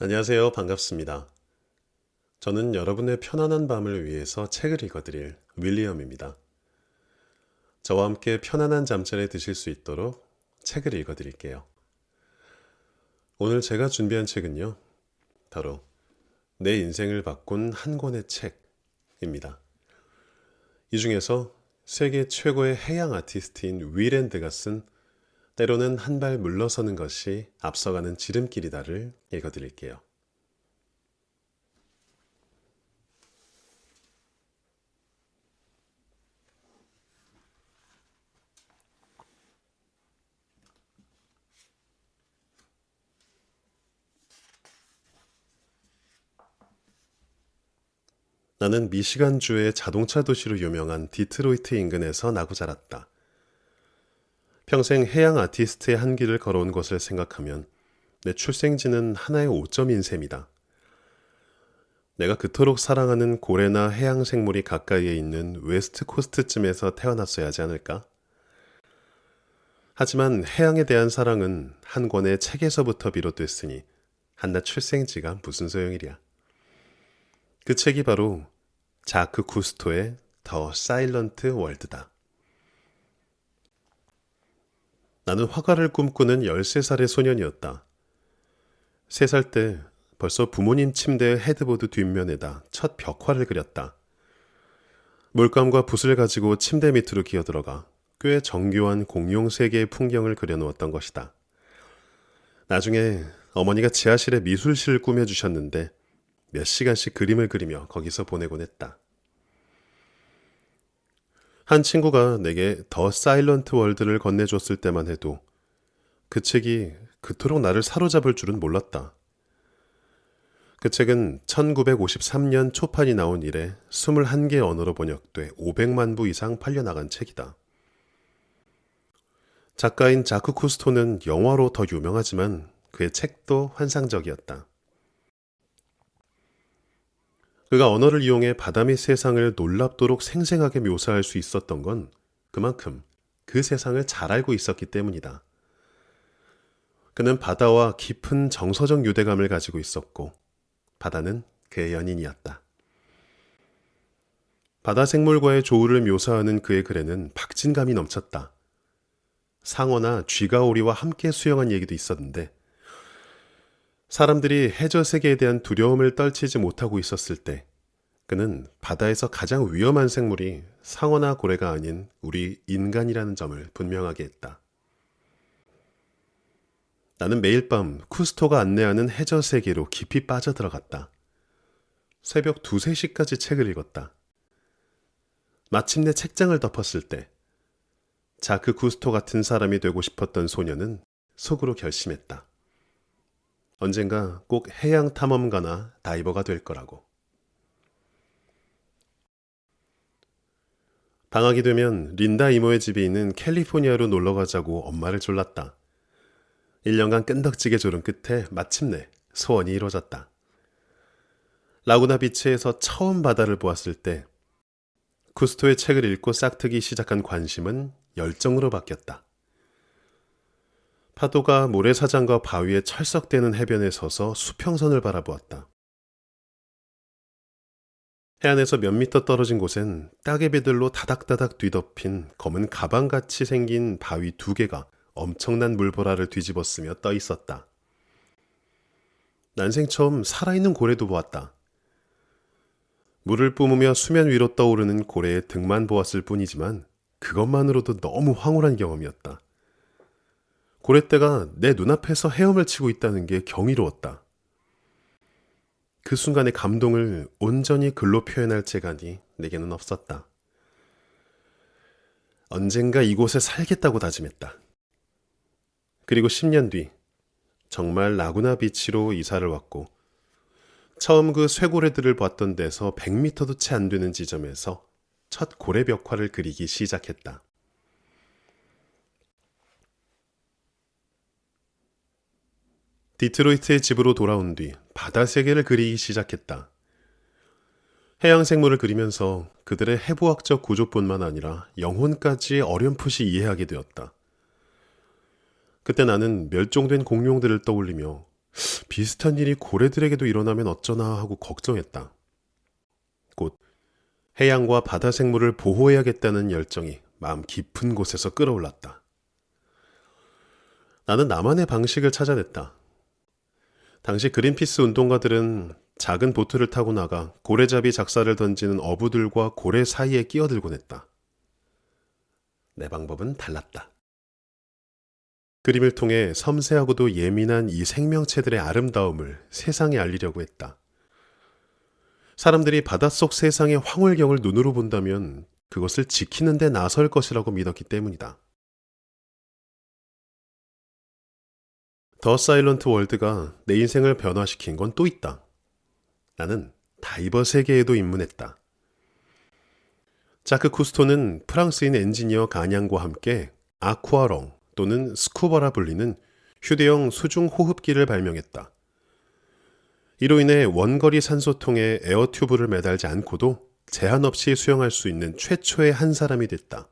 안녕하세요. 반갑습니다. 저는 여러분의 편안한 밤을 위해서 책을 읽어드릴 윌리엄입니다. 저와 함께 편안한 잠자리에 드실 수 있도록 책을 읽어드릴게요. 오늘 제가 준비한 책은요, 바로 내 인생을 바꾼 한 권의 책입니다. 이 중에서 세계 최고의 해양 아티스트인 위랜드가 쓴 때로는 한 발 물러서는 것이 앞서가는 지름길이다를 읽어드릴게요. 나는 미시간주의 자동차 도시로 유명한 디트로이트 인근에서 나고 자랐다. 평생 해양 아티스트의 한 길을 걸어온 것을 생각하면 내 출생지는 하나의 오점인 셈이다. 내가 그토록 사랑하는 고래나 해양 생물이 가까이에 있는 웨스트 코스트쯤에서 태어났어야 하지 않을까? 하지만 해양에 대한 사랑은 한 권의 책에서부터 비롯됐으니 한낱 출생지가 무슨 소용이랴. 그 책이 바로 자크 쿠스토의 더 사일런트 월드다. 나는 화가를 꿈꾸는 13살의 소년이었다. 3살 때 벌써 부모님 침대의 헤드보드 뒷면에다 첫 벽화를 그렸다. 물감과 붓을 가지고 침대 밑으로 기어들어가 꽤 정교한 공룡 세계의 풍경을 그려놓았던 것이다. 나중에 어머니가 지하실에 미술실을 꾸며주셨는데 몇 시간씩 그림을 그리며 거기서 보내곤 했다. 한 친구가 내게 더 사일런트 월드를 건네줬을 때만 해도 그 책이 그토록 나를 사로잡을 줄은 몰랐다. 그 책은 1953년 초판이 나온 이래 21개 언어로 번역돼 500만 부 이상 팔려나간 책이다. 작가인 자크 쿠스토는 영화로 더 유명하지만 그의 책도 환상적이었다. 그가 언어를 이용해 바다 및 세상을 놀랍도록 생생하게 묘사할 수 있었던 건 그만큼 그 세상을 잘 알고 있었기 때문이다. 그는 바다와 깊은 정서적 유대감을 가지고 있었고 바다는 그의 연인이었다. 바다 생물과의 조우를 묘사하는 그의 글에는 박진감이 넘쳤다. 상어나 쥐가오리와 함께 수영한 얘기도 있었는데 사람들이 해저 세계에 대한 두려움을 떨치지 못하고 있었을 때 그는 바다에서 가장 위험한 생물이 상어나 고래가 아닌 우리 인간이라는 점을 분명하게 했다. 나는 매일 밤 쿠스토가 안내하는 해저 세계로 깊이 빠져들어갔다. 새벽 2, 3시까지 책을 읽었다. 마침내 책장을 덮었을 때 자크 쿠스토 같은 사람이 되고 싶었던 소녀는 속으로 결심했다. 언젠가 꼭 해양 탐험가나 다이버가 될 거라고. 방학이 되면 린다 이모의 집이 있는 캘리포니아로 놀러 가자고 엄마를 졸랐다. 1년간 끈덕지게 졸은 끝에 마침내 소원이 이루어졌다. 라구나 비치에서 처음 바다를 보았을 때 쿠스토의 책을 읽고 싹트기 시작한 관심은 열정으로 바뀌었다. 파도가 모래사장과 바위에 철썩대는 해변에 서서 수평선을 바라보았다. 해안에서 몇 미터 떨어진 곳엔 따개비들로 다닥다닥 뒤덮인 검은 가방같이 생긴 바위 2개가 엄청난 물보라를 뒤집었으며 떠 있었다. 난생 처음 살아있는 고래도 보았다. 물을 뿜으며 수면 위로 떠오르는 고래의 등만 보았을 뿐이지만 그것만으로도 너무 황홀한 경험이었다. 고래떼가 내 눈앞에서 헤엄을 치고 있다는 게 경이로웠다. 그 순간의 감동을 온전히 글로 표현할 재간이 내게는 없었다. 언젠가 이곳에 살겠다고 다짐했다. 그리고 10년 뒤 정말 라구나 비치로 이사를 왔고 처음 그 쇠고래들을 봤던 데서 100m도 채 안 되는 지점에서 첫 고래 벽화를 그리기 시작했다. 디트로이트의 집으로 돌아온 뒤 바다 세계를 그리기 시작했다. 해양 생물을 그리면서 그들의 해부학적 구조뿐만 아니라 영혼까지 어렴풋이 이해하게 되었다. 그때 나는 멸종된 공룡들을 떠올리며 비슷한 일이 고래들에게도 일어나면 어쩌나 하고 걱정했다. 곧 해양과 바다 생물을 보호해야겠다는 열정이 마음 깊은 곳에서 끌어올랐다. 나는 나만의 방식을 찾아냈다. 당시 그린피스 운동가들은 작은 보트를 타고 나가 고래잡이 작사를 던지는 어부들과 고래 사이에 끼어들곤 했다. 내 방법은 달랐다. 그림을 통해 섬세하고도 예민한 이 생명체들의 아름다움을 세상에 알리려고 했다. 사람들이 바닷속 세상의 황홀경을 눈으로 본다면 그것을 지키는 데 나설 것이라고 믿었기 때문이다. 더 사일런트 월드가 내 인생을 변화시킨 건 또 있다. 나는 다이버 세계에도 입문했다. 자크 쿠스토는 프랑스인 엔지니어 가냥과 함께 아쿠아롱 또는 스쿠버라 불리는 휴대용 수중 호흡기를 발명했다. 이로 인해 원거리 산소통에 에어튜브를 매달지 않고도 제한 없이 수영할 수 있는 최초의 한 사람이 됐다.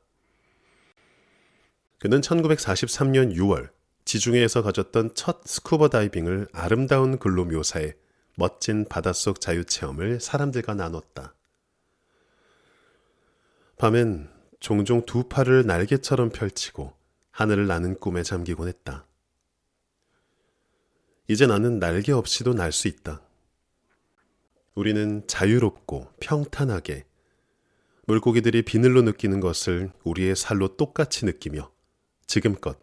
그는 1943년 6월 지중해에서 가졌던 첫 스쿠버 다이빙을 아름다운 글로 묘사해 멋진 바닷속 자유체험을 사람들과 나눴다. 밤엔 종종 두 팔을 날개처럼 펼치고 하늘을 나는 꿈에 잠기곤 했다. 이제 나는 날개 없이도 날 수 있다. 우리는 자유롭고 평탄하게 물고기들이 비늘로 느끼는 것을 우리의 살로 똑같이 느끼며 지금껏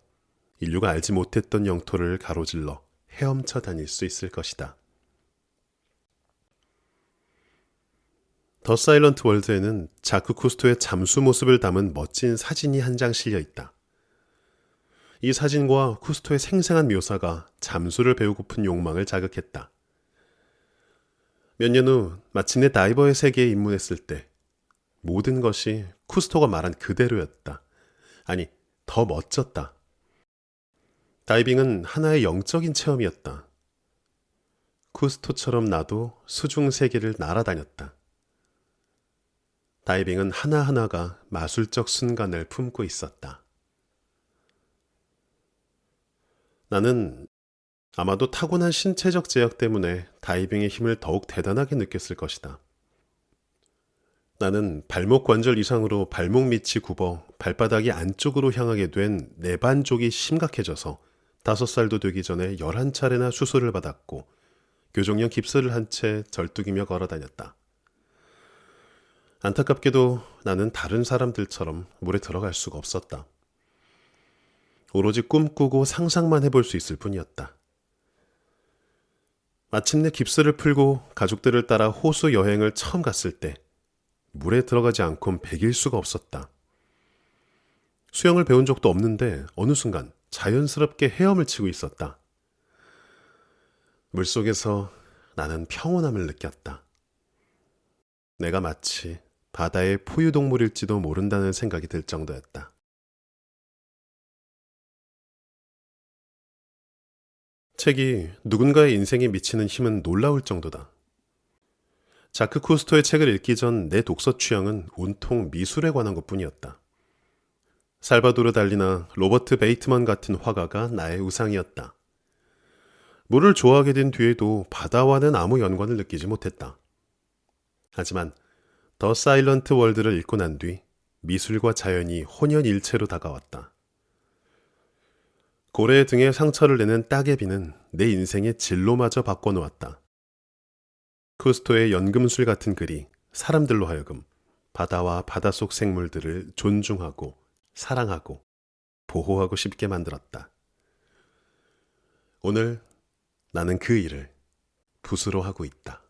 인류가 알지 못했던 영토를 가로질러 헤엄쳐 다닐 수 있을 것이다. 더 사일런트 월드에는 자크 쿠스토의 잠수 모습을 담은 멋진 사진이 한 장 실려 있다. 이 사진과 쿠스토의 생생한 묘사가 잠수를 배우고픈 욕망을 자극했다. 몇 년 후 마침내 다이버의 세계에 입문했을 때 모든 것이 쿠스토가 말한 그대로였다. 아니, 더 멋졌다. 다이빙은 하나의 영적인 체험이었다. 쿠스토처럼 나도 수중 세계를 날아다녔다. 다이빙은 하나하나가 마술적 순간을 품고 있었다. 나는 아마도 타고난 신체적 제약 때문에 다이빙의 힘을 더욱 대단하게 느꼈을 것이다. 나는 발목 관절 이상으로 발목 밑이 굽어 발바닥이 안쪽으로 향하게 된 내반족이 심각해져서 5살도 되기 전에 11차례나 수술을 받았고 교정용 깁스를 한 채 절뚝이며 걸어다녔다. 안타깝게도 나는 다른 사람들처럼 물에 들어갈 수가 없었다. 오로지 꿈꾸고 상상만 해볼 수 있을 뿐이었다. 마침내 깁스를 풀고 가족들을 따라 호수 여행을 처음 갔을 때 물에 들어가지 않곤 배길 수가 없었다. 수영을 배운 적도 없는데 어느 순간 자연스럽게 헤엄을 치고 있었다. 물속에서 나는 평온함을 느꼈다. 내가 마치 바다의 포유동물일지도 모른다는 생각이 들 정도였다. 책이 누군가의 인생에 미치는 힘은 놀라울 정도다. 자크 쿠스토의 책을 읽기 전 내 독서 취향은 온통 미술에 관한 것뿐이었다. 살바도르 달리나 로버트 베이트먼 같은 화가가 나의 우상이었다. 물을 좋아하게 된 뒤에도 바다와는 아무 연관을 느끼지 못했다. 하지만 더 사일런트 월드를 읽고 난 뒤 미술과 자연이 혼연일체로 다가왔다. 고래 등에 상처를 내는 따개비는 내 인생의 진로마저 바꿔놓았다. 쿠스토의 연금술 같은 글이 사람들로 하여금 바다와 바닷속 생물들을 존중하고 사랑하고 보호하고 싶게 만들었다. 오늘 나는 그 일을 붓으로 하고 있다.